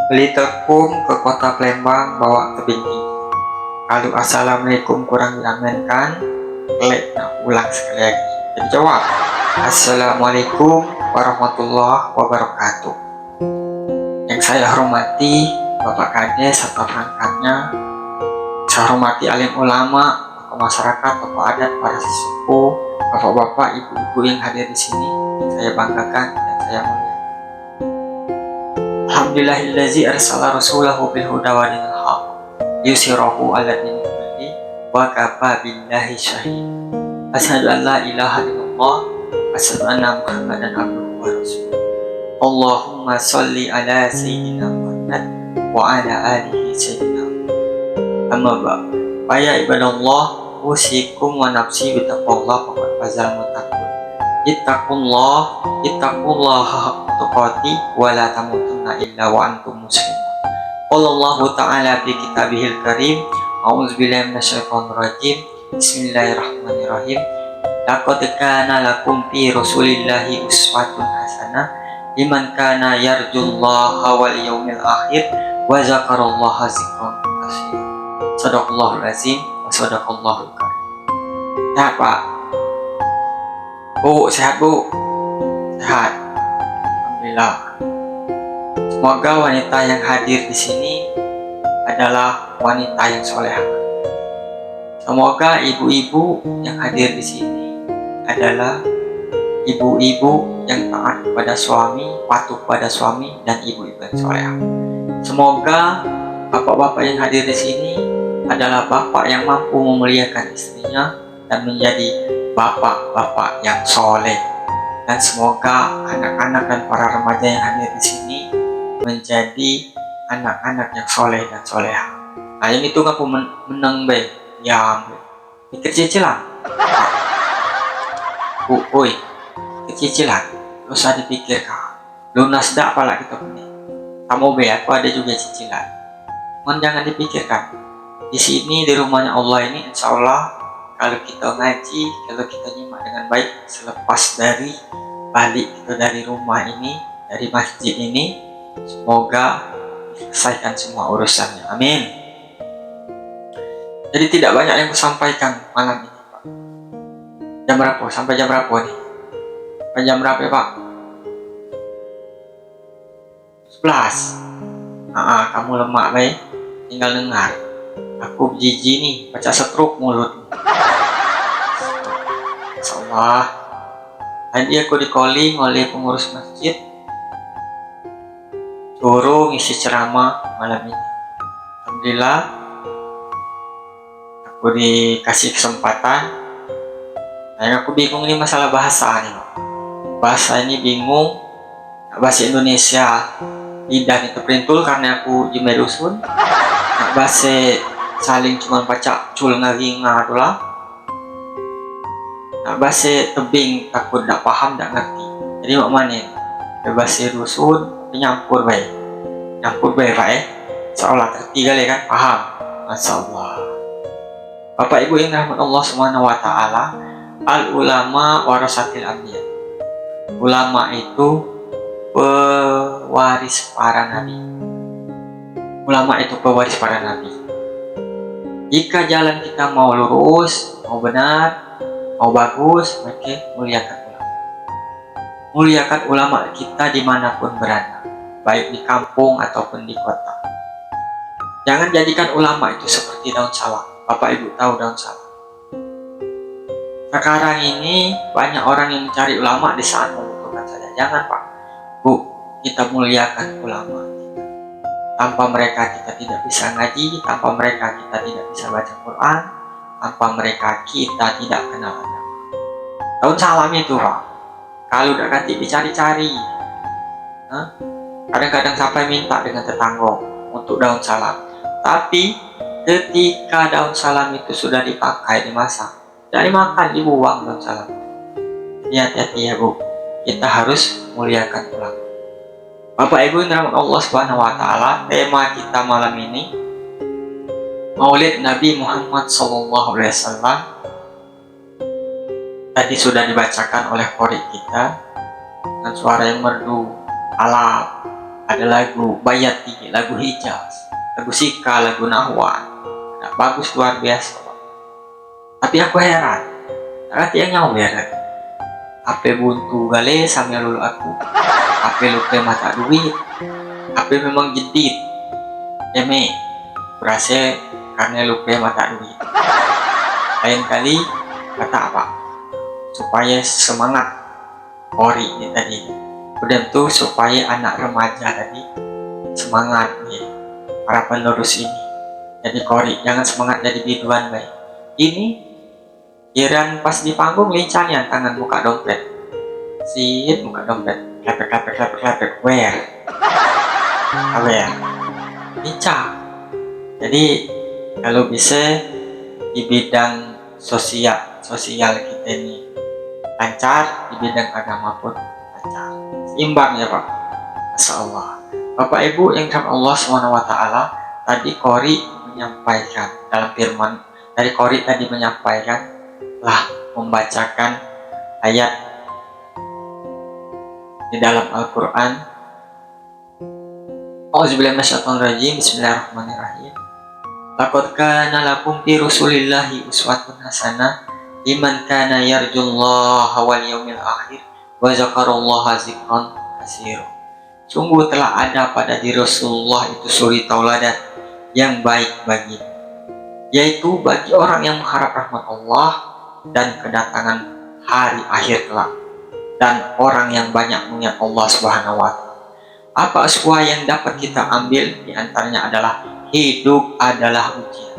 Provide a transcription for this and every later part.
Beli tepung ke kota Palembang bawa tebing tinggi. Kalau assalamualaikum kurang diaminkan, klik ulang sekali lagi. Jadi jawab, assalamualaikum warahmatullahi wabarakatuh. Yang saya hormati Bapak Kades serta perangkatnya, saya hormati alim ulama, tokoh masyarakat, tokoh adat, para sesepuh, bapak-bapak, ibu-ibu yang hadir di sini, yang saya banggakan dan saya muliakan. Alhamdulillahillazi arsala rasulahu bil huda wa dinil haq yusirahu ala dinil kulli wa kafa billahi syahid. Asyhadu an la ilaha illallah wa asyhadu anna Muhammadan abduhu wa rasuluh. Allahumma sholli ala sayyidina Muhammad wa ala alihi sayyidina Muhammad. Amma ba'd. Fa ya ibadallah, usikum wa nafsi bittaqwallah faqad fazal muttaqun. Ittaqullaha haqqa tuqatih wa la tamutunna illa wa antum muslimun. Qala Allah ta'ala fi kitabihil karim, a'udzubillahi minasyaitonir rajim. Bismillahirrahmanirrahim. Laqad kana lakum fi rasulillahi uswatun hasanah liman kana yarjullaha wal yawmil akhir wa zakarallaha dzikran katsira. Shadaqallahul azim wa shadaqallahul karim. Ya Pak. Bu, sehat Bu? Sehat. Alhamdulillah. Semoga wanita yang hadir di sini adalah wanita yang soleha. Semoga ibu-ibu yang hadir di sini adalah ibu-ibu yang taat kepada suami, patuh pada suami, dan ibu-ibu yang soleha. Semoga bapak-bapak yang hadir di sini adalah bapak yang mampu memuliakan istrinya dan menjadi bapak-bapak yang soleh. Dan semoga anak-anak dan para remaja yang hadir di sini menjadi anak-anak yang soleh dan soleha. Nah, yang itu ngapu menang be, ya pikir cicilan. Uy, kecicilan, lu usah dipikirkan. Lunas dak pala kita punya. Kamu be, aku ada juga cicilan. Jangan dipikirkan. Di sini di rumahnya Allah ini, insya Allah kalau kita ngaji, kalau kita nyimak dengan baik, selepas dari balik kita dari rumah ini, dari masjid ini, semoga selesaikan semua urusannya. Amin. Jadi tidak banyak yang kusampaikan malam ini, Pak. Jam berapa? Sampai jam berapa nih? Sampai jam berapa ya, Pak? 11. Kamu lemak, baik. Tinggal dengar. Aku jijik nih, baca stroke mulut. Insyaallah. Tadi aku di calling oleh pengurus masjid, suruh ngisi ceramah malam ini. Alhamdulillah, aku dikasih kesempatan. Nah, aku bingung ini masalah bahasa nih. Bahasa ini bingung. Bahasa Indonesia lidah itu perintul karena aku di Medusun. Bahasa saling cuma baca cul ngari ngadulah. Bahasa tebing takut tak paham, tak ngerti. Jadi mak mana? Bahasa rusun nyampur baik. Nyampur baik Pak seolah ngerti kali kan, paham. Masyaallah. Bapak Ibu yang rahmat Allah Subhanahu wa taala, al ulama warasatil anbiya. Ulama itu pewaris para nabi. Ulama itu pewaris para nabi. Jika jalan kita mau lurus, mau benar, mau bagus, maka muliakan ulama. Muliakan ulama kita dimanapun berada, baik di kampung ataupun di kota. Jangan jadikan ulama itu seperti daun salam. Bapak Ibu tahu daun salam. Sekarang ini banyak orang yang mencari ulama di saat membutuhkan saja. Jangan Pak, Bu, kita muliakan ulama. Tanpa mereka kita tidak bisa ngaji, tanpa mereka kita tidak bisa baca Quran, tanpa mereka kita tidak kenal agama. Daun salam itu Pak, kalau udah ganti dicari-cari. Kadang-kadang sampai minta dengan tetangga untuk daun salam. Tapi ketika daun salam itu sudah dipakai, dimasak, dari makan dibuang daun salam. Jadi hati-hati ya Bu, kita harus muliakan ulama. Bapak Ibu yang dirahmati Allah Subhanahu wa taala, tema kita malam ini Maulid Nabi Muhammad SAW. Tadi sudah dibacakan oleh qori kita dengan suara yang merdu, alap, ada lagu Bayati, lagu Hijaz, lagu Sika, lagu Nahwan. Nah, bagus luar biasa. Tapi aku heran, ternyata yang nyawer. HP buntu gale sambil lulu aku. HP lupa mata duit. HP memang jedit. Eme, berasa karena lupa mata duit. Lain kali kata apa? Supaya semangat ori ini tadi. Udah tuh supaya anak remaja tadi semangat ya. Para penerus ini. Jadi kori jangan semangat jadi biduan baik. Ini kiran pas di panggung lincah ya tangan buka dompet. Sit buka dompet. Klepek wear. Awer. Lincah. Jadi kalau bisa di bidang sosial kita ini lancar, di bidang agama pun lancar, seimbang ya Pak. Masya Allah. Bapak Ibu yang dirahmati Allah SWT, tadi Qori menyampaikan dalam firman dari Qori tadi menyampaikan lah membacakan ayat di dalam Al-Quran. Auzubillahi minasyaitonirrajim. Bismillahirrahmanirrahim. Laqad kana lakum fi Rasulillahi uswatun hasanah liman kana yarjullaha wal yaumil akhir wa dzakarallaha dzikran katsira. Sungguh telah ada pada diri Rasulullah itu suri tauladan yang baik bagi, yaitu bagi orang yang mengharap rahmat Allah dan kedatangan hari akhir kelak, dan orang yang banyak mengingat Allah Subhanahu wa Ta'ala. Apa uswah yang dapat kita ambil? Di antaranya adalah hidup adalah ujian.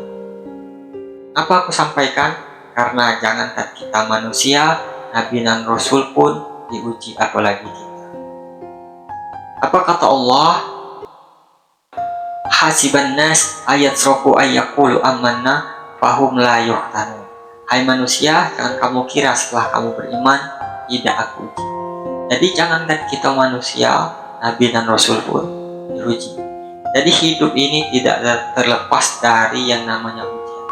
Apa aku sampaikan? Karena jangankan kita manusia, Nabi dan Rasul pun diuji, apalagi kita. Apa kata Allah? Hasiban nas ayat sroku ayyakulu amanna fahum la yuhtanun. Hai manusia, jangan kamu kira setelah kamu beriman tidak aku uji. Jadi jangankan kita manusia, Nabi dan Rasul pun diuji. Jadi hidup ini tidak terlepas dari yang namanya ujian.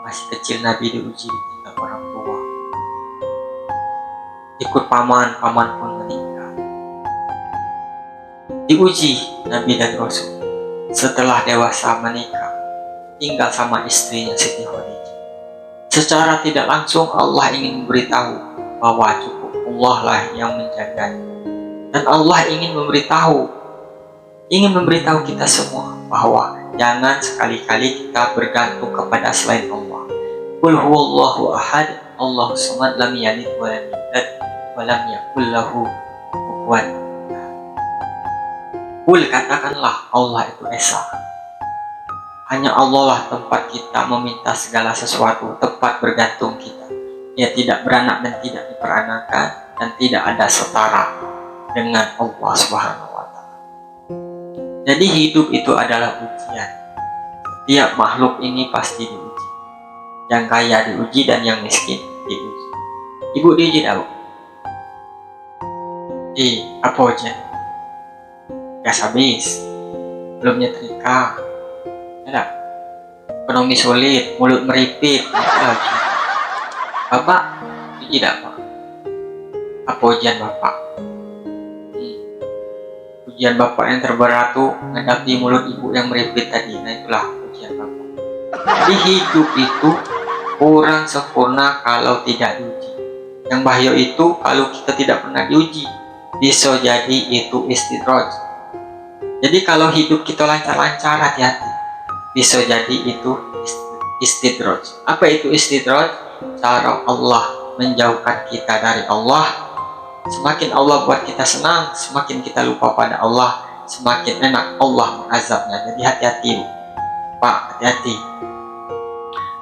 Masih kecil Nabi diuji ditinggal orang tua. Ikut paman pun meninggal. Diuji Nabi dan Rasul. Setelah dewasa menikah, tinggal sama istrinya Siti Khadijah. Secara tidak langsung Allah ingin memberitahu bahwa cukup Allah lah yang menjaganya. Dan Allah ingin memberitahu kita semua bahwa jangan sekali-kali kita bergantung kepada selain Allah. Qul huwallahu ahad, Allahu samad, lam yalid wa lam yulad wa lam yakul lahu kufuwan ahad. Qul, katakanlah Allah itu esa. Hanya Allah lah tempat kita meminta segala sesuatu, tempat bergantung kita. Ia tidak beranak dan tidak diperanakan, dan tidak ada setara dengan Allah Subhanahu wa Ta'ala. Jadi hidup itu adalah ujian. Setiap makhluk ini pasti diuji. Yang kaya diuji dan yang miskin diuji. Ibu diuji tahu? Apa ujian? Gas habis, belum nyetrika, ada ekonomi sulit, mulut meripit, lagi. Bapak uji tidak Pak? Apa ujian Bapak? Ujian Bapak yang terberat tuh menghadapi mulut ibu yang meripit tadi. Nah itulah ujian Bapak. Jadi hidup itu kurang sempurna kalau tidak diuji. Yang bahaya itu kalau kita tidak pernah diuji, bisa jadi itu istidraj. Jadi kalau hidup kita lancar-lancar, hati-hati, bisa jadi itu istidraj. Apa itu istidraj? Cara Allah menjauhkan kita dari Allah. Semakin Allah buat kita senang, semakin kita lupa pada Allah, semakin enak Allah mengazabnya. Jadi hati-hati Pak, hati-hati.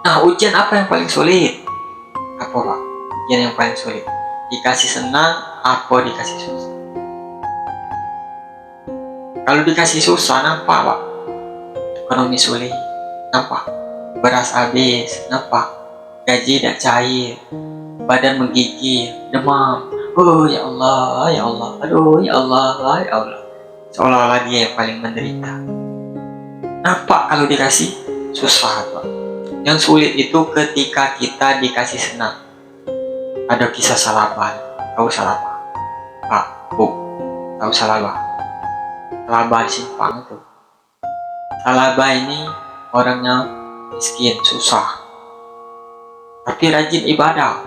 Nah, ujian apa yang paling sulit? Apa Pak? Ujian yang paling sulit? Dikasih senang, apa dikasih susah? Kalau dikasih susah, nampak Pak? Ekonomi sulit, nampak? Beras habis, nampak? Gaji tidak cair, badan menggigil, demam. Oh ya Allah, ya Allah, aduh ya Allah, ya Allah. Seolah-olah dia yang paling menderita. Nampak kalau dikasih susah Pak. Yang sulit itu ketika kita dikasih senang. Ada kisah Salabah, tahu Salabah? Pak, Bu, tahu Salabah? Salabah di simpang itu. Salabah ini orangnya miskin, susah, tapi rajin ibadah,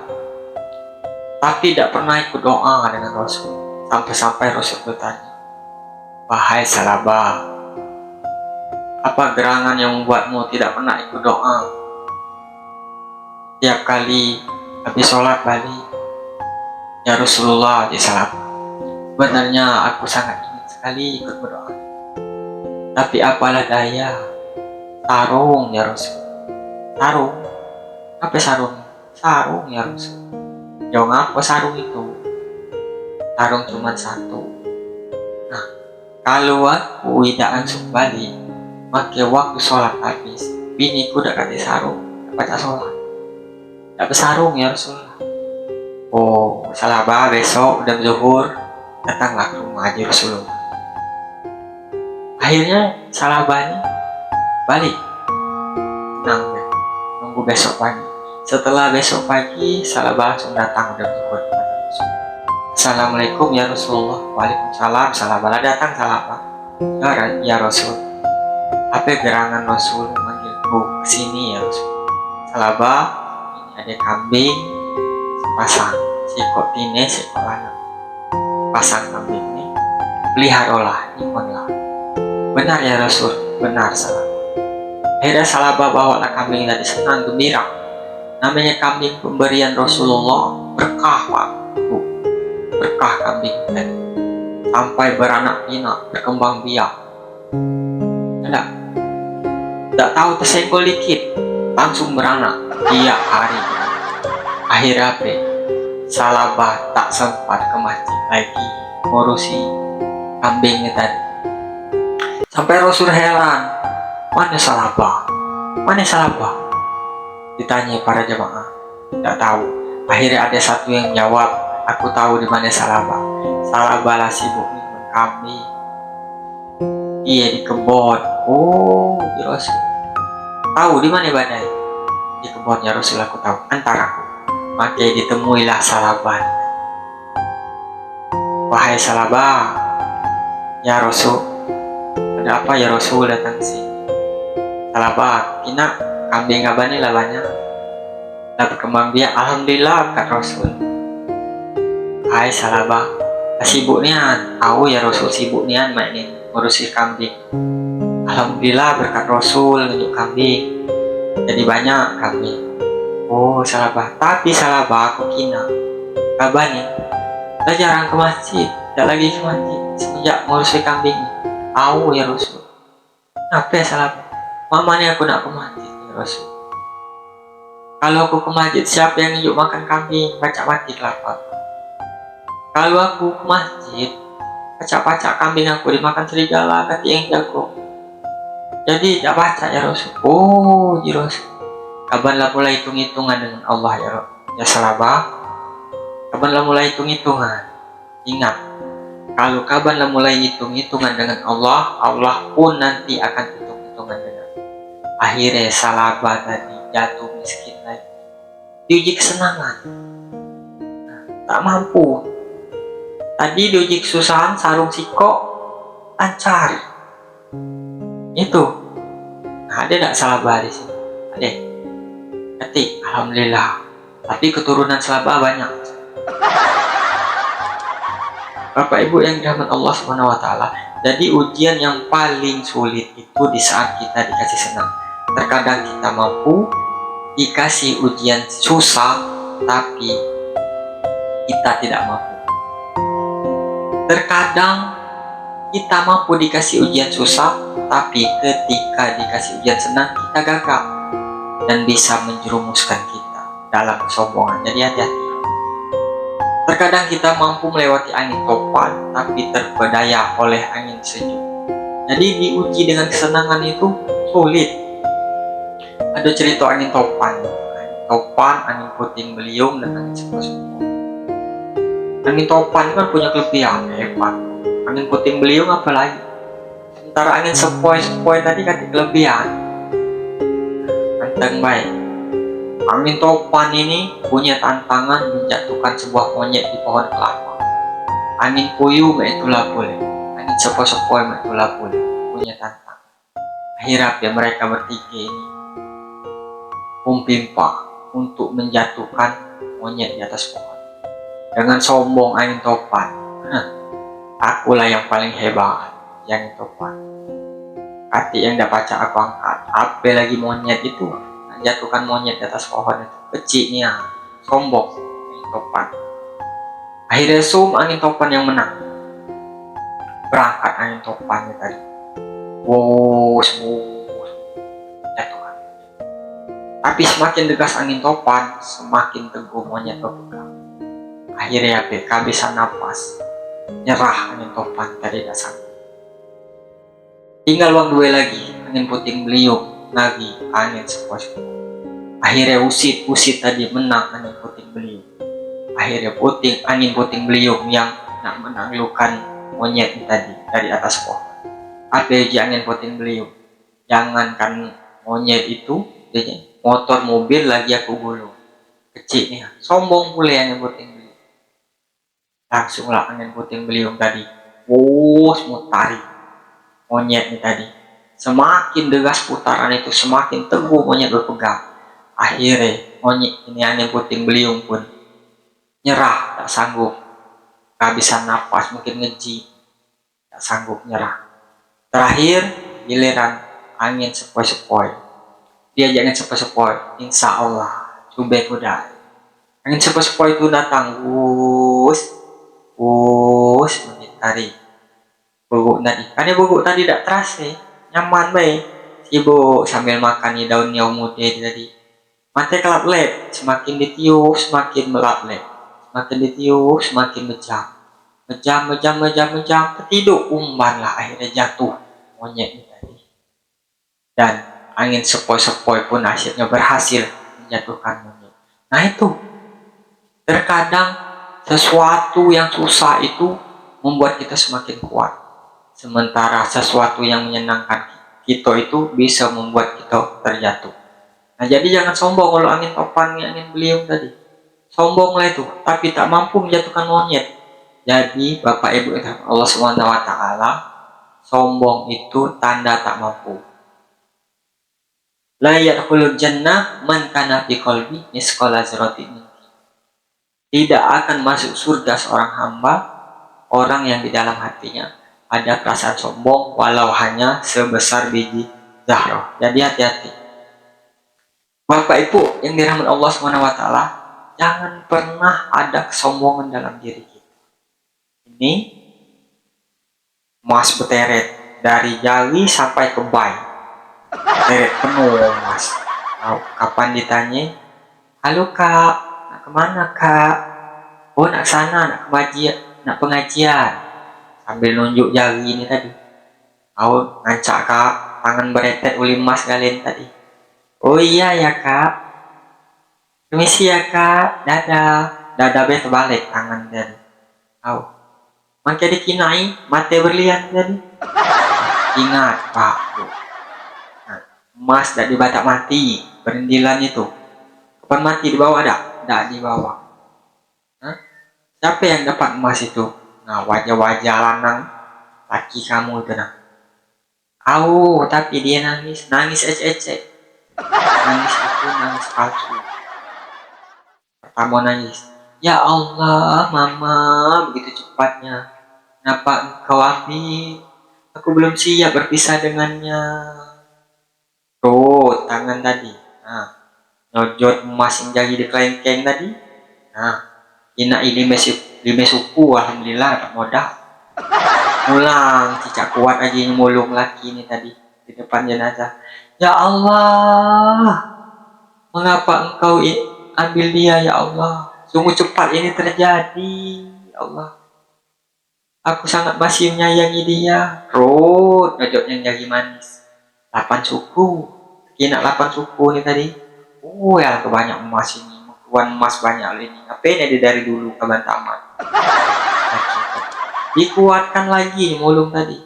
tapi tidak pernah ikut doa dengan Rasul. Sampai-sampai Rasul bertanya, wahai Salabah, apa gerangan yang membuatmu tidak pernah ikut doa? Tiap kali habis sholat balik, ya Rasulullah, di Salabah, sebenarnya aku sangat ingin sekali ikut berdoa, tapi apalah daya, sarung ya Rasul. Sarung? Apa sarung? Sarung ya Rasul. Jauh apa sarung itu? Sarung cuma satu. Nah, kalau aku tidak langsung balik, maka waktu sholat habis, biniku udah ganti sarung, baca sholat. Tak bersarung ya Rasulullah. Oh, Salabah besok udah zuhur, datanglah ke rumah Haji Rasulullah. Akhirnya Salabah ini balik. Tenang ya, nunggu besok pagi. Setelah besok pagi, Salabah langsung datang udah zuhur kepada Rasulullah. Assalamualaikum ya Rasulullah. Waalaikumsalam. Salabah datang. Salabah, ya Rasul, apa gerangan Rasul manggilku kesini ya Rasul? Salabah, ada kambing sepasang, seekor tine, seekor lanang. Pasang kambing ini peliharalah, ikonlah. Benar ya Rasul, benar Salabah. Akhirnya Salabah bawalah kambing tadi, senang gembira. Namanya kambing pemberian Rasulullah, berkah Pak Bu, berkah kambing tadi, sampai beranak pinak, berkembang biak. Tidak tahu tersenggol dikit, langsung beranak tiap hari. Akhirnya Salabah tak sempat ke masjid lagi ngurusi kambingnya tadi. Sampai Rasul heran, mana Salabah? Mana Salabah? Ditanya para jemaah, tidak tahu. Akhirnya ada satu yang jawab, aku tahu di mana Salabah. Salabah lah sibuk minum kambing. Iya di kebun. Oh, di Rasul. Tahu di mana badai? Di kebunnya Rasul, aku tahu. Antaraku. Maka ditemuilah Salabah. Wahai Salabah, ya Rasul, ada apa ya Rasul datang sini? Salabah, ina kambing abani lah banyak. Dah berkembang biak. Alhamdulillah kata Rasul. Hai Salabah, sibuk nian. Tahu ya Rasul sibuk nian mainin ngurusi kambing. Alhamdulillah berkat Rasul nunjuk kambing, jadi banyak kambing. Oh Salabah, tapi Salabah aku kina kabarnya udah jarang ke masjid, tidak lagi ke masjid semenjak ngurusi kambing. Tahu ya Rasul. Apa ya Salabah? Mama nih aku nak ke masjid ya Rasul. Kalau aku ke masjid, siapa yang nunjuk makan kambing? Pacak-pacak lapar. Kalau aku ke masjid, pacak-pacak kambing aku dimakan serigala, kati yang jago. Jadi tidak baca ya Rasul. Oh ya Rasul, kabarlah mulai hitung-hitungan dengan Allah ya Rasul. Ya Salabah, kabarlah mulai hitung-hitungan. Ingat, kalau kabarlah mulai hitung-hitungan dengan Allah, Allah pun nanti akan hitung-hitungan dengan. Akhirnya Salabah tadi jatuh miskin lagi, diuji kesenangan. Tak mampu. Tadi diuji kesusahan, sarung sikok lancar. Itu. Nah, ada tak Salabah di sini? Ada. Ketik, alhamdulillah. Tapi keturunan Salabah banyak. Bapak Ibu yang dirahmati Allah SWT. Jadi ujian yang paling sulit itu di saat kita dikasih senang. Terkadang kita mampu dikasih ujian susah, tapi kita tidak mampu. Terkadang kita mampu dikasih ujian susah, tapi ketika dikasih ujian senang kita gagal dan bisa menjerumuskan kita dalam kesombongan. Jadi hati-hati. Terkadang kita mampu melewati angin topan, tapi terpedaya oleh angin sejuk. Jadi diuji dengan kesenangan itu sulit. Ada cerita angin topan, angin puting beliung, dan angin sepoi-sepoi. Angin topan kan punya kelebihan hebat. Angin puting beliung apalagi. Sementara angin sepoi-sepoi tadi kan kelebihan. Anteng baik. Angin topan ini punya tantangan menjatuhkan sebuah monyet di pohon kelapa. Angin puyuh itulah boleh. Angin angin sepoi-sepoi matula pun punya tantang. Akhirnya ya mereka bertiga ini pimpa untuk menjatuhkan monyet di atas pohon. Dengan sombong angin topan, akulah yang paling hebat, yang topan. Kati yang dapat aku angkat, apa lagi monyet itu, jatuhkan monyet di atas pohon itu, kecilnya, sombong, angin topan. Akhirnya angin topan yang menang. Berangkat angin topannya tadi. Jatuhkan. Tapi semakin degas angin topan, semakin teguh monyet berpegang. Akhirnya kehabisan napas, nyerah angin topan tadi dasar. Tinggal uang dua lagi, angin puting beliung lagi, angin sepoi-sepoi. Akhirnya usit tadi menang angin puting beliung. Akhirnya angin puting beliung yang nak menaklukkan monyet tadi dari atas pohon. Apa aja angin puting beliung? Jangankan monyet itu, motor mobil lagi aku gulung. Kecil nih, sombong pula angin puting beliung. Langsunglah angin puting beliung tadi, mutari monyet ini tadi. Semakin degas putaran itu, semakin teguh monyet berpegang. Akhirnya monyet ini angin puting beliung pun nyerah, tak sanggup, kehabisan napas, mungkin ngeji, tak sanggup, nyerah. Terakhir giliran angin sepoi-sepoi. Dia jangan sepoi-sepoi, insya Allah coba kuda. Angin sepoi-sepoi itu datang, menitari. Bogok tadi, karena bogok tadi tak terasa, nyaman baik. Sibuk sambil makan di daun yang muda tadi. Mata kelap lep, semakin ditiup semakin melap lep. Semakin ditiup semakin mejam, tertidur umbanlah, akhirnya jatuh monyet ini tadi. Dan angin sepoi-sepoi pun akhirnya berhasil menjatuhkan monyet. Nah itu, terkadang sesuatu yang susah itu membuat kita semakin kuat, sementara sesuatu yang menyenangkan kita itu bisa membuat kita terjatuh. Nah jadi jangan sombong kalau angin topan, angin beliung tadi. Sombonglah itu, tapi tak mampu menjatuhkan monyet. Jadi Bapak Ibu Allah SWT, sombong itu tanda tak mampu. La yadkhulul jannah man kana fi qalbi misqala dzarratin. Tidak akan masuk surga seorang hamba, orang yang di dalam hatinya ada perasaan sombong walau hanya sebesar biji zarrah. Jadi hati-hati. Bapak Ibu yang dirahmati Allah SWT, jangan pernah ada kesombongan dalam diri kita. Ini emas beteret dari jari sampai ke bai, beteret penuh emas. Kapan ditanya, halo kak, nak kemana kak? Oh nak sana, nak pengajian. Sambil nunjuk jari ini tadi. Ngancak kak, tangan beretet uli emas kalian tadi. Oh iya ya kak, permisi ya kak, dadah terbalik tangan tadi. Makin dikinai, mata berlian tadi. Ingat pak, emas tak dibatak mati, perindilan itu. Kapan mati di bawah tak di bawah. Siapa yang dapat emas itu? Nah wajah-wajah lanang laki kamu itu nah. Tapi dia nangis ecek. Nangis palsu. Pertama nangis, ya Allah mama, begitu cepatnya. Kenapa engkau ambil? Aku belum siap berpisah dengannya. Tuh tangan tadi. Nah, nyojot emas yang jadi di kelengkeng tadi. Nah, ina ini suku, alhamdulillah tak modal. Pulang, cicak kuat aja mulung laki ini tadi di depan jenazah. Ya Allah, mengapa engkau ambil dia ya Allah? Sungguh cepat ini terjadi, ya Allah. Aku sangat masih menyayangi dia. Nyojot yang jadi manis. 8 suku. Kina 8 suku ini tadi. Ya kebanyak emas ini. Tuan emas banyak ini. Apa ini dari dulu kaban tamat. Dikuatkan lagi mulung tadi.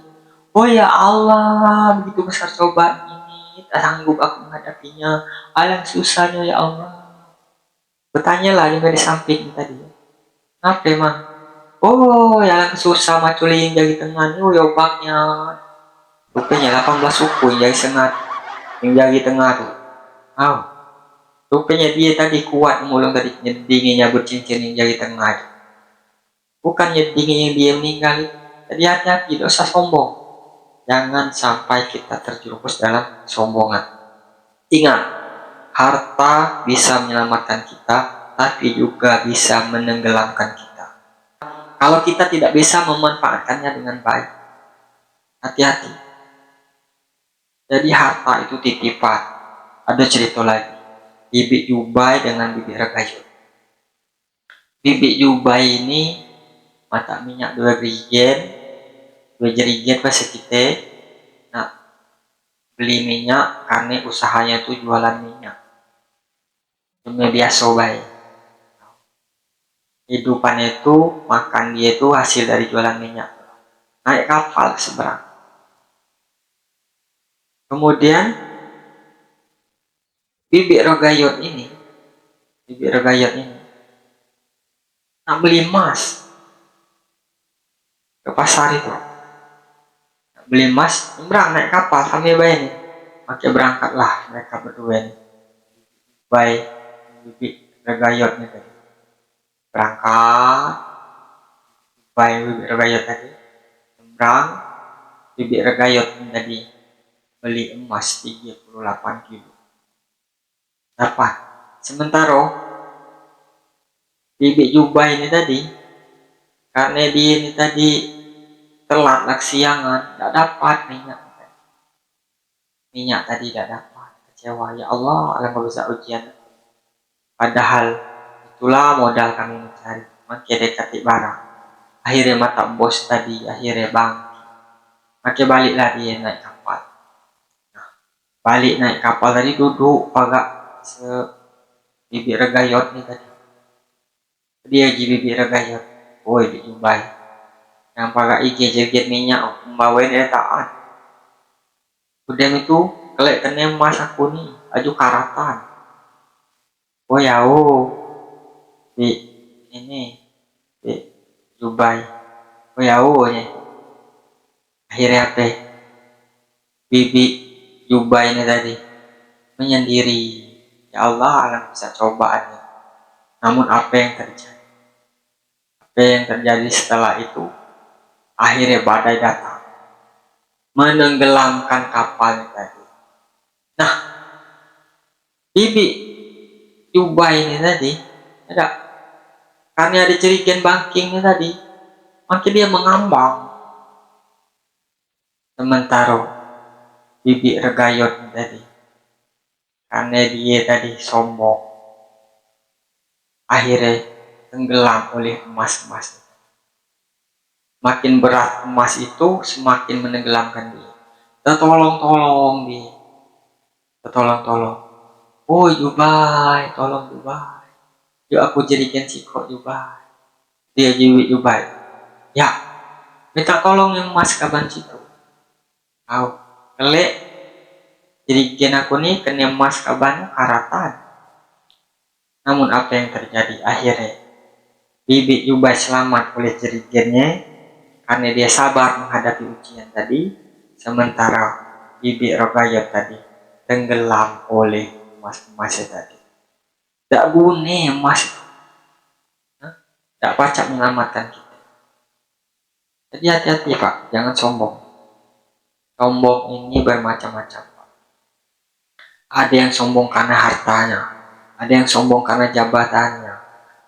Oh ya Allah, begitu besar cobaan ini. Tak sanggup aku menghadapinya. Alang susahnya ya Allah. Bertanyalah juga di samping tadi. Apa emang? Oh, yang susah maculin jari tengah ni, oh ya obatnya. Rupanya 18 suku yang jari sengat, yang jari tengah tu. Oh, rupanya dia tadi kuat mulung tadi nyedinginya bercincin yang jari tengah tu. Bukan nyedinginya dia meninggal. Jadi hati-hati, dosa sombong. Jangan sampai kita terjerumus dalam sombongan. Ingat, harta bisa menyelamatkan kita, tapi juga bisa menenggelamkan kita. Kalau kita tidak bisa memanfaatkannya dengan baik, hati-hati. Jadi harta itu titipan. Ada cerita lagi. Bibi Jubai dengan Bibi Regayut. Bibi Jubai ini mata minyak 2 jerigen pas kita. Nah, beli minyak karena usahanya itu jualan minyak. Cuma biasa baik. Hidupannya itu, makan dia itu hasil dari jualan minyak. Naik kapal seberang. Kemudian Bibi Regayut ini nak beli emas ke pasar itu. Nak beli emas, seberang naik kapal sambil bayar nih. Maka berangkatlah mereka berdua ini. Baik Bibi Regayut ini tadi. Berangkat, baik Bibi Regayut tadi. Seberang Bibi Regayut ini tadi beli emas 38 kilo. Dapat. Sementara Bibi Jubai ini tadi, karena dia ini tadi telat siangan, tidak dapat minyak. Minyak tadi tidak dapat. Kecewa, ya Allah, alam bisa ujian. Padahal itulah modal kami mencari. Makin dekat barang. Akhirnya mata bos tadi, akhirnya bang. Makin baliklah dia naik kapal. Nah, balik naik kapal tadi duduk agak Bibi Regayut nih tadi. Dia Bibi Regayut. Woi, Bibi Jubai. Yang pakai IG minyak membawain etaan. Udah itu kelek kena emas aku nih, aju karatan. Oh ya, Bi ini Bi Jubai. Oh ya, nih. Akhirnya apa? Bibi Jubai ini tadi menyendiri. Ya Allah, alam bisa cobaannya. Namun apa yang terjadi? Apa yang terjadi setelah itu? Akhirnya badai datang, menenggelamkan kapalnya tadi. Nah, Bibi Jubai ini tadi, karena ada jerigen bangkingnya tadi, makin dia mengambang. Sementara Bibi Regayut ini tadi, karena dia tadi sombong, akhirnya tenggelam oleh emas-emas. Makin berat emas itu, semakin menenggelamkan dia. Tolong dia. Tolong. Oh Jubai, tolong Jubai. Yuk aku jadikan sikok Jubai. Dia Jubai. Ya, minta tolong yang emas kaban situ. Kau kelek jadikan aku nih kena emas kaban karatan. Namun apa yang terjadi? Akhirnya Bibi Jubai selamat oleh jerigennya karena dia sabar menghadapi ujian tadi. Sementara Bibi Regayut tadi tenggelam oleh emas-emasnya tadi. Tidak guna emas itu. Tidak pacak menyelamatkan kita. Jadi hati-hati Pak, jangan sombong. Sombong ini bermacam-macam Pak. Ada yang sombong karena hartanya, ada yang sombong karena jabatannya,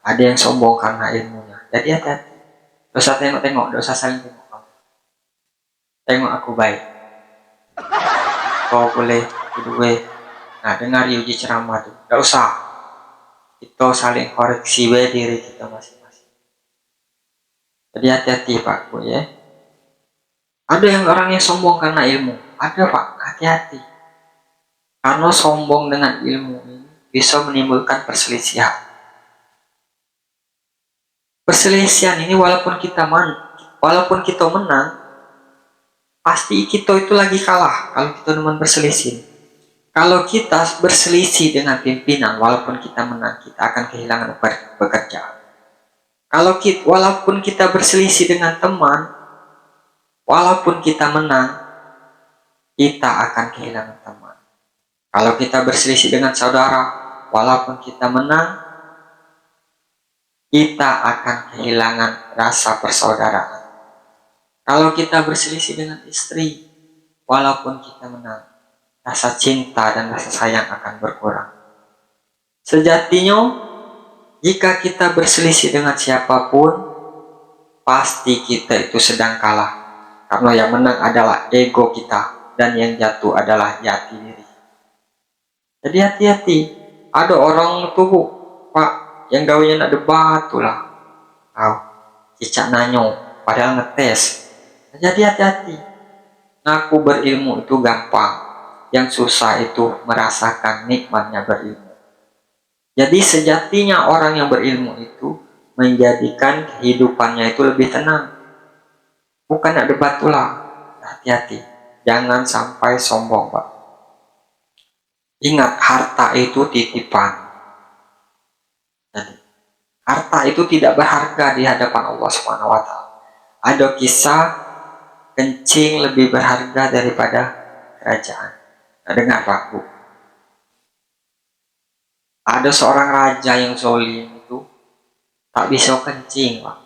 ada yang sombong karena ilmunya. Jadi hati-hati. Dosa tengok, dosa saling tengok. Tengok aku baik. Kau boleh kedua. Nah, dengar uji ceramah tuh. Tidak usah. Kita saling koreksi diri kita masing-masing. Jadi hati-hati Pak Bu ya. Ada yang orang yang sombong karena ilmu. Ada Pak, hati-hati. Karena sombong dengan ilmu ini bisa menimbulkan perselisihan. Perselisihan ini walaupun kita menang, pasti kita itu lagi kalah kalau kita teman berselisih. Kalau kita berselisih dengan pimpinan, walaupun kita menang, kita akan kehilangan pekerjaan. Walaupun kita berselisih dengan teman, walaupun kita menang, kita akan kehilangan teman. Kalau kita berselisih dengan saudara, walaupun kita menang, kita akan kehilangan rasa persaudaraan. Kalau kita berselisih dengan istri, walaupun kita menang, rasa cinta dan rasa sayang akan berkurang. Sejatinya, jika kita berselisih dengan siapapun, pasti kita itu sedang kalah. Karena yang menang adalah ego kita, dan yang jatuh adalah jati diri. Jadi hati-hati. Ada orang tuh, Pak, yang gawinya nak debat tuh lah. Cicak nanyo, padahal ngetes. Jadi hati-hati. Ngaku berilmu itu gampang. Yang susah itu merasakan nikmatnya berilmu. Jadi sejatinya orang yang berilmu itu menjadikan kehidupannya itu lebih tenang. Bukan nak debat pula. Hati-hati. Jangan sampai sombong, Pak. Ingat, harta itu titipan. Jadi, harta itu tidak berharga di hadapan Allah Subhanahu wa Ta'ala. Ada kisah kencing lebih berharga daripada kerajaan. Nah, dengar, Pak, Bu. Ada seorang raja yang zalim itu tak bisa kencing, Pak.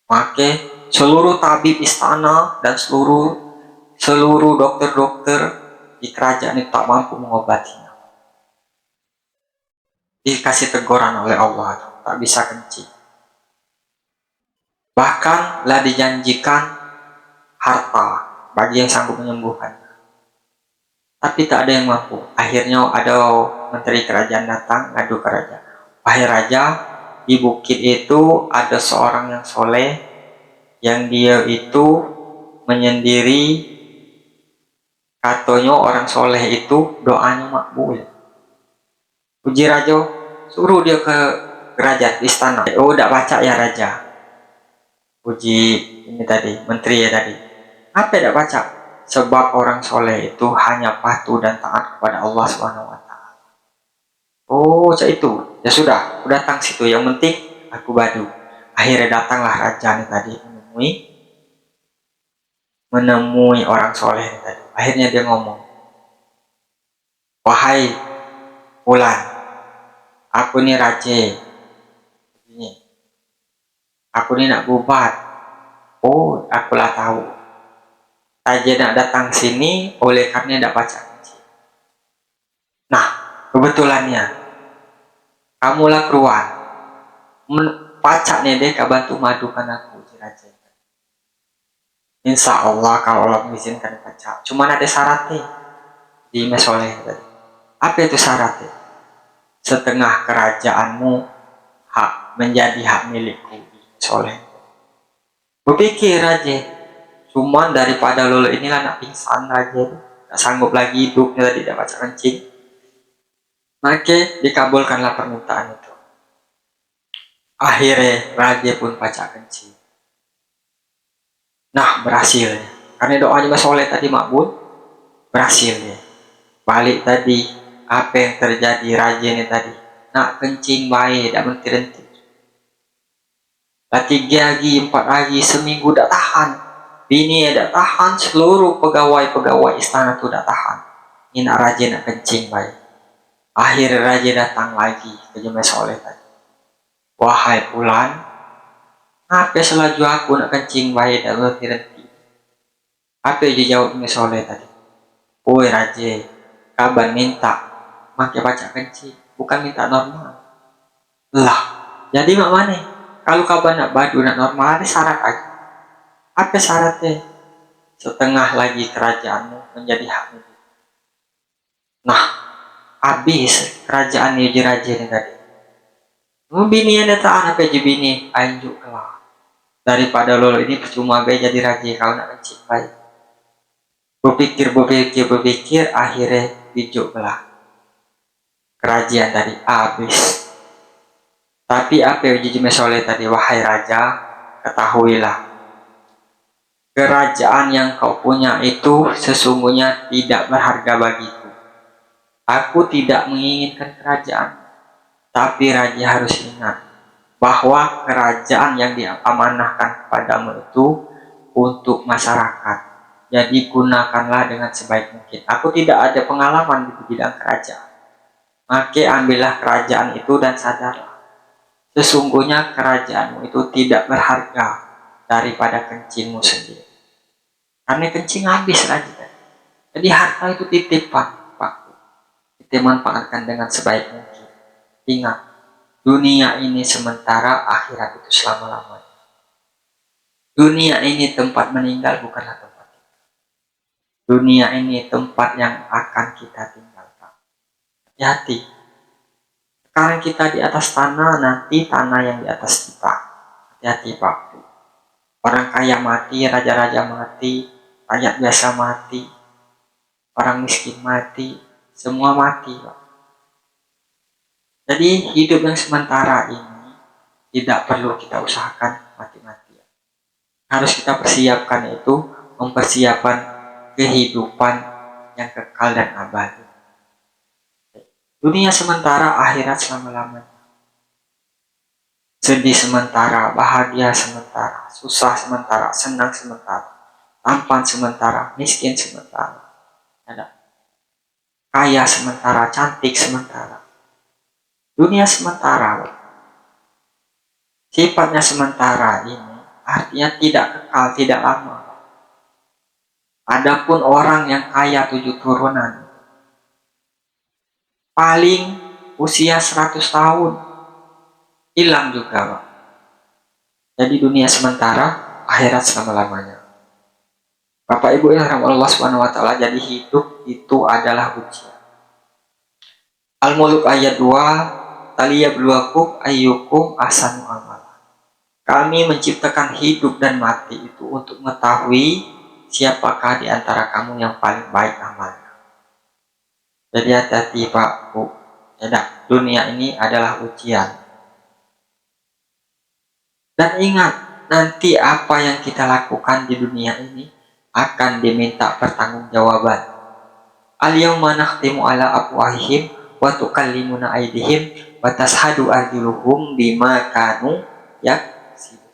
Maka seluruh tabib istana dan seluruh dokter-dokter di kerajaan itu tak mampu mengobatinya. Dikasih teguran oleh Allah, tak bisa kencing. Bahkan lah dijanjikan harta bagi yang sanggup menyembuhkan. Tapi tak ada yang mampu. Akhirnya ada menteri kerajaan datang ngadu ke raja. Wahai raja, di bukit itu ada seorang yang soleh, yang dia itu menyendiri, katanya orang soleh itu doanya makbul. Puji raja, suruh dia ke kerajaan istana. Oh, tak baca ya raja. Puji ini tadi, menteri ya tadi. Apa tak baca? Sebab orang soleh itu hanya patuh dan taat kepada Allah Subhanahu wa Ta'ala. Oh, itu. Ya sudah, datang situ. Yang penting aku badu. Akhirnya datanglah raja ini tadi menemui orang soleh ini tadi. Akhirnya dia ngomong, wahai Fulan, aku ini raja. Aku ini nak bubat. Oh, akulah tahu. Raja nak datang sini oleh karena tidak baca kencing. Nah, kebetulannya kamulah keruan. Pacak nih deh bantu madukan aku, raja. Insya Allah kalau Allah mengizinkan baca. Cuman ada syaratnya di mesoleh tadi. Apa itu syaratnya? Setengah kerajaanmu menjadi hak milikku di mesoleh. Berpikir raja. Cuman daripada lolo inilah nak pingsan raja itu, tak sanggup lagi hidupnya tidak baca kencing. Maka dikabulkanlah permintaan itu. Akhirnya raja pun baca kencing. Nah, berhasil. Karena doanya Mas Soleh tadi makbul, berhasil ya. Balik tadi, apa yang terjadi raja ini tadi? Nak kencing baik, tak berhenti-henti. 3 hari, 4 hari, seminggu tak tahan. Bini tidak tahan, seluruh pegawai istana itu tidak tahan. Ini nak raja nak kencing baik. Akhirnya raja datang lagi ke Mas Soleh tadi. Wahai Fulan, apa selaju aku nak kencing baik dan berhenti? Apa yang dijawab Mas Soleh tadi? Woi raja, kaban minta, makai baca kencing, bukan minta normal. Lah, jadi mak mana? Kalau kaban nak badu nak normal, ada syarat aja. Apa syaratnya? Setengah lagi kerajaanmu menjadi hak milik. Nah, habis kerajaan ini raja ini tadi. Bini yang datang apa aja bini, anjuk kelah. Daripada lolo ini percuma gaya jadi raja kalau nak kencing baik. Berpikir, akhirnya bijuk kelah. Kerajaan tadi habis. Tapi apa yang jadi mesoleh tadi, wahai raja, ketahuilah. Kerajaan yang kau punya itu sesungguhnya tidak berharga bagiku. Aku tidak menginginkan kerajaan. Tapi raja harus ingat, bahwa kerajaan yang diamanahkan kepadamu itu untuk masyarakat. Jadi gunakanlah dengan sebaik mungkin. Aku tidak ada pengalaman di bidang kerajaan. Maka ambillah kerajaan itu dan sadarlah. Sesungguhnya kerajaanmu itu tidak berharga daripada kencingmu sendiri. Karena kencing habis lagi. Jadi harta itu titipan, Pak. Kita manfaatkan dengan sebaik mungkin. Ingat, dunia ini sementara, akhirat itu selama-lamanya. Dunia ini tempat meninggal, bukanlah tempat kita. Dunia ini tempat yang akan kita tinggalkan. Hati-hati. Sekarang kita di atas tanah, nanti tanah yang di atas kita. Hati-hati, Pak. Orang kaya mati, raja-raja mati, rakyat biasa mati, orang miskin mati, semua mati, Pak. Jadi hidup yang sementara ini tidak perlu kita usahakan mati-matian. Harus kita persiapkan itu, mempersiapkan kehidupan yang kekal dan abadi. Dunia sementara, akhirat selama-lamanya. Sedih sementara, bahagia sementara, susah sementara, senang sementara, tampan sementara, miskin sementara, kaya sementara, cantik sementara. Dunia sementara. Sifatnya sementara ini artinya tidak kekal, tidak lama. Adapun orang yang kaya 7 turunan, paling usia 100 tahun, hilang juga, Pak. Jadi dunia sementara, akhirat selama-lamanya. Bapak Ibu yang rahmat Allah SWT, jadi hidup itu adalah ujian. Al-Mulk ayat 2, Taliyabluwakum ayyukum ahsanu amala. Kami menciptakan hidup dan mati itu untuk mengetahui siapakah di antara kamu yang paling baik amalnya. Jadi hati-hati, Pak, Bu. Dunia ini adalah ujian. Dan ingat, nanti apa yang kita lakukan di dunia ini akan diminta pertanggungjawaban. Al-yawma nakhtimu ala afwahihim wa tukallimuna aydihim wa tashhadu arjuluhum bima kanu yaksibun.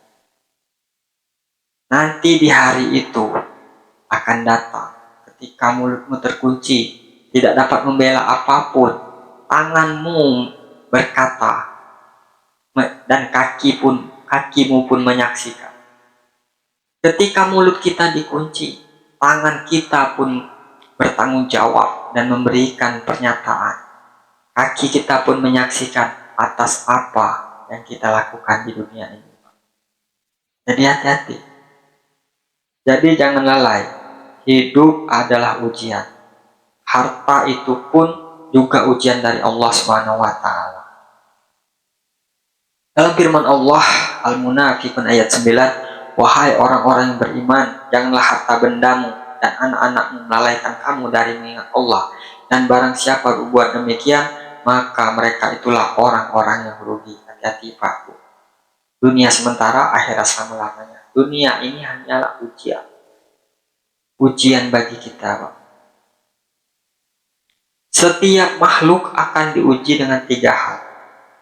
Nanti di hari itu akan datang ketika mulutmu terkunci, tidak dapat membela apapun, tanganmu berkata dan kakimu pun menyaksikan. Ketika mulut kita dikunci, tangan kita pun bertanggung jawab dan memberikan pernyataan. Kaki kita pun menyaksikan atas apa yang kita lakukan di dunia ini. Jadi hati-hati. Jadi jangan lalai. Hidup adalah ujian. Harta itu pun juga ujian dari Allah Subhanahu wa taala. Dalam firman Allah Al-Munafiqun ayat 9, wahai orang-orang yang beriman, janganlah harta bendamu dan anak-anakmu melalaikan kamu dari mengingat Allah. Dan barang siapa berbuat demikian, maka mereka itulah orang-orang yang rugi. Hati-hati, Pak. Dunia sementara, akhirat selama-lamanya. Dunia ini hanyalah ujian. Ujian bagi kita, Pak. Setiap makhluk akan diuji dengan 3 hal.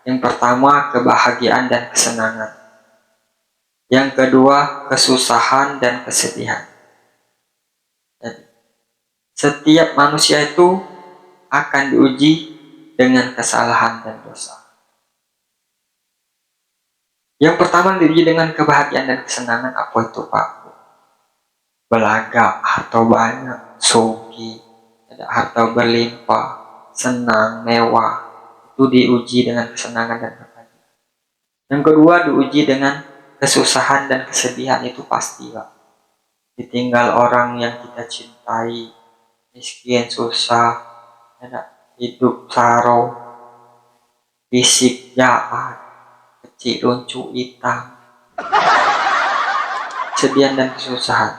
Yang pertama, kebahagiaan dan kesenangan. Yang kedua, kesusahan dan kesedihan. Jadi, setiap manusia itu akan diuji dengan kesalahan dan dosa. Yang pertama diuji dengan kebahagiaan dan kesenangan. Apa itu, Pak? Belaga, harta banyak, sugi, harta berlimpah, senang, mewah. Itu diuji dengan kesenangan dan kebahagiaan. Yang kedua diuji dengan kesusahan dan kesedihan. Itu pasti, Pak. Ditinggal orang yang kita cintai, miskin, susah, hidup saro, fisik jahat, kecil luncu hitam, kesedihan dan kesusahan.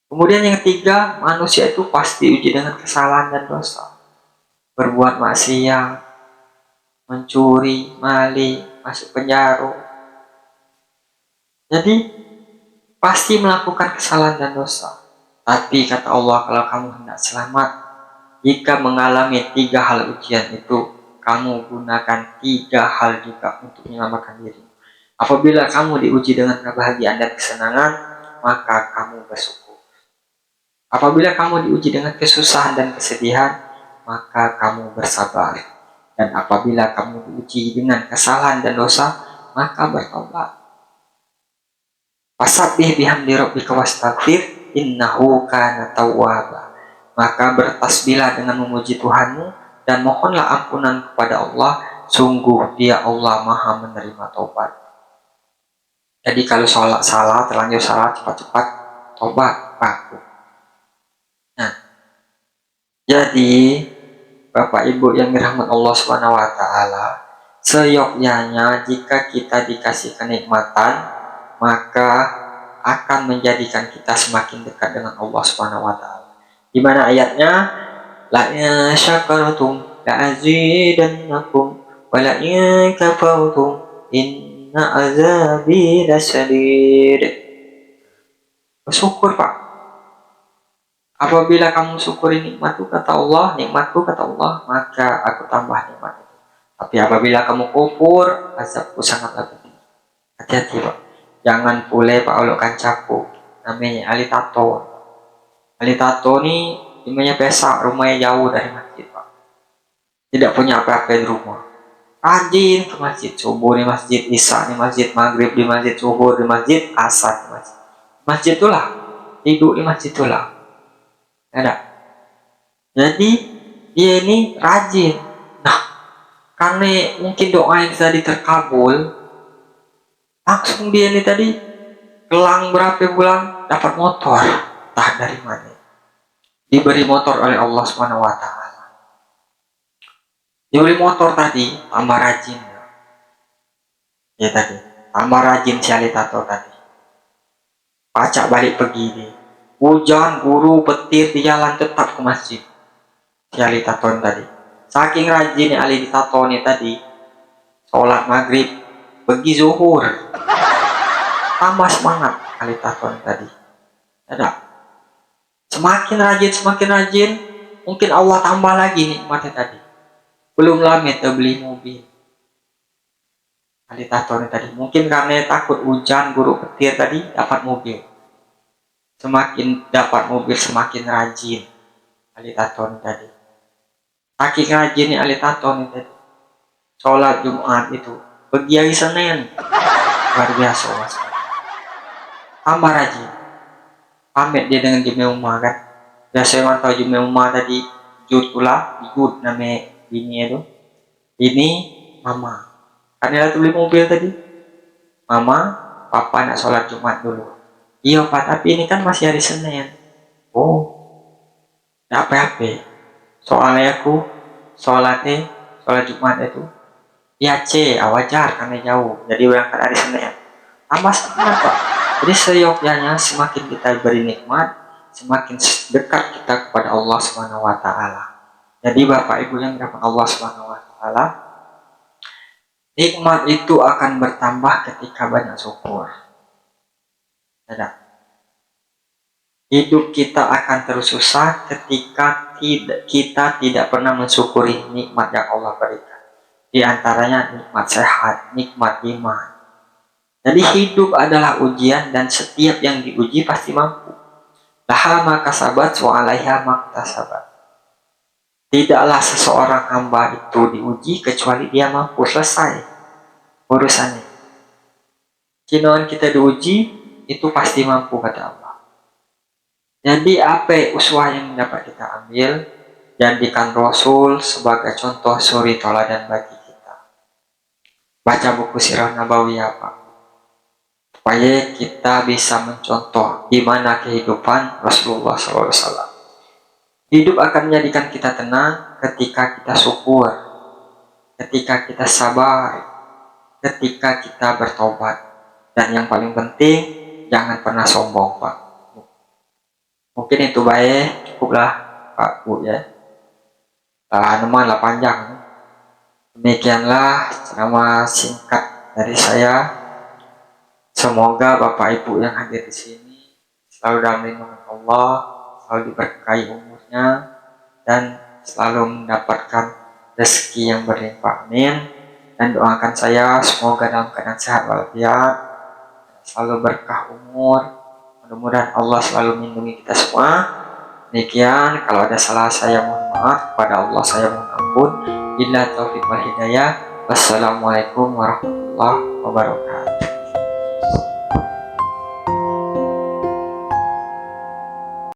Kemudian yang ketiga, manusia itu pasti uji dengan kesalahan dan dosa. Berbuat maksiat, mencuri, maling, masuk penjara. Jadi pasti melakukan kesalahan dan dosa. Tapi kata Allah, kalau kamu hendak selamat, jika mengalami 3 hal ujian itu, kamu gunakan 3 hal juga untuk menyelamatkan diri. Apabila kamu diuji dengan kebahagiaan dan kesenangan, maka kamu bersyukur. Apabila kamu diuji dengan kesusahan dan kesedihan, maka kamu bersabar. Dan apabila kamu diuji dengan kesalahan dan dosa, maka bertobat. Fasabbih bihamdi rabbika wastaghfir innahu kana tawwaba. Maka bertasbihlah dengan memuji Tuhanmu dan mohonlah ampunan kepada Allah, sungguh Dia Allah Maha menerima taubat. Jadi kalau sholat salah, terlanjur salah, cepat-cepat tobat, Pak. Nah, jadi Bapak Ibu yang dirahmati Allah Subhanahu wa taala, seyogyanya jika kita dikasih kenikmatan, maka akan menjadikan kita semakin dekat dengan Allah Subhanahu wa taala. Di mana ayatnya? La in syakartum la azidannakum wa la in kafartum inna azabi lasyadid. Bersyukur, Pak. Apabila kamu syukuri nikmatku kata Allah, maka aku tambah nikmat itu. Tapi apabila kamu kufur, azabku sangatlah pedih. Hati-hati, Pak. Jangan pule Pak Olo kancaku namanya Ali Tato. Ali Tato ini namanya pesak, rumahnya jauh dari masjid, Pak. Tidak punya apa-apa di rumah. Rajin ke masjid, subuh di masjid, isya di masjid, maghrib di masjid, zuhur di masjid, asar di masjid. Masjid itulah, tidur di masjid itulah. Ada. Jadi dia ini rajin. Nah, karena mungkin doa yang tadi terkabul, langsung dia ini tadi kelang berapa bulan dapat motor, entah dari mana. Diberi motor oleh Allah Subhanahu wa taala. Diberi motor tadi, tambah rajin. Ya tadi, tambah rajin si Ali Tato tadi. Pacak balik pergi nih. Hujan, guru, petir di jalan tetap ke masjid. Si Ali Tato tadi. Saking rajin Ali Tato tadi, sholat maghrib, pergi zuhur. Tambah semangat Ali Tato tadi. Ada. Semakin rajin, mungkin Allah tambah lagi nikmatnya tadi. Belum lama beli mobil. Ali Tato tadi. Mungkin karena takut hujan, guru, petir tadi, dapat mobil. Semakin dapat mobil, semakin rajin Ali Tato tadi. Saking rajin Ali Tato tadi. Sholat Jumat itu pergi hari Senin. Luar biasa, Mas. Tambah rajin. Pamit dia dengan Jume Umar kan. Biasa orang tahu Jume Umar tadi Jud pula, Jud nama bini itu. Ini mama. Karena dia beli mobil tadi. Mama, papa nak sholat Jumat dulu. Iya Pak, tapi ini kan masih hari Senin. Oh, tidak apa-apa. Soalnya aku sholat Jumat itu ya wajar karena jauh. Jadi berangkat hari Senin. Tambah semangat, Pak. Jadi seyogyanya semakin kita beri nikmat, semakin dekat kita kepada Allah Subhanahu wa taala. Jadi Bapak Ibu yang dirahmati Allah Subhanahu wa taala, nikmat itu akan bertambah ketika banyak syukur. Tidak. Hidup kita akan terus susah ketika kita tidak pernah mensyukuri nikmat yang Allah berikan. Di antaranya nikmat sehat, nikmat iman. Jadi hidup adalah ujian dan setiap yang diuji pasti mampu. Laha ma kasabat wa 'alaiha ma iktasabat. Tidaklah seseorang hamba itu diuji kecuali dia mampu selesai urusannya. Kinoan kita diuji itu pasti mampu kata Allah. Jadi apa uswah yang dapat kita ambil? Jadikan Rasul sebagai contoh suri teladan bagi kita. Baca buku Sirah Nabawiyah, Pak. Supaya kita bisa mencontoh gimana kehidupan Rasulullah SAW. Hidup akan menjadikan kita tenang ketika kita syukur, ketika kita sabar, ketika kita bertobat. Dan yang paling penting, jangan pernah sombong, Pak. Mungkin itu baik, cukuplah Pak Bu ya. Teman-teman panjang. Demikianlah ceramah singkat dari saya. Semoga Bapak Ibu yang hadir di sini selalu dalam lindungan Allah, selalu diberkahi umurnya, dan selalu mendapatkan rezeki yang berlimpah, amin. Dan doakan saya semoga dalam keadaan sehat walafiat, selalu berkah umur, mudah-mudahan Allah selalu melindungi kita semua. Demikian, kalau ada salah saya mohon maaf, kepada Allah saya mohon ampun. Bila taufiq wal hidayah. Wassalamualaikum warahmatullahi wabarakatuh.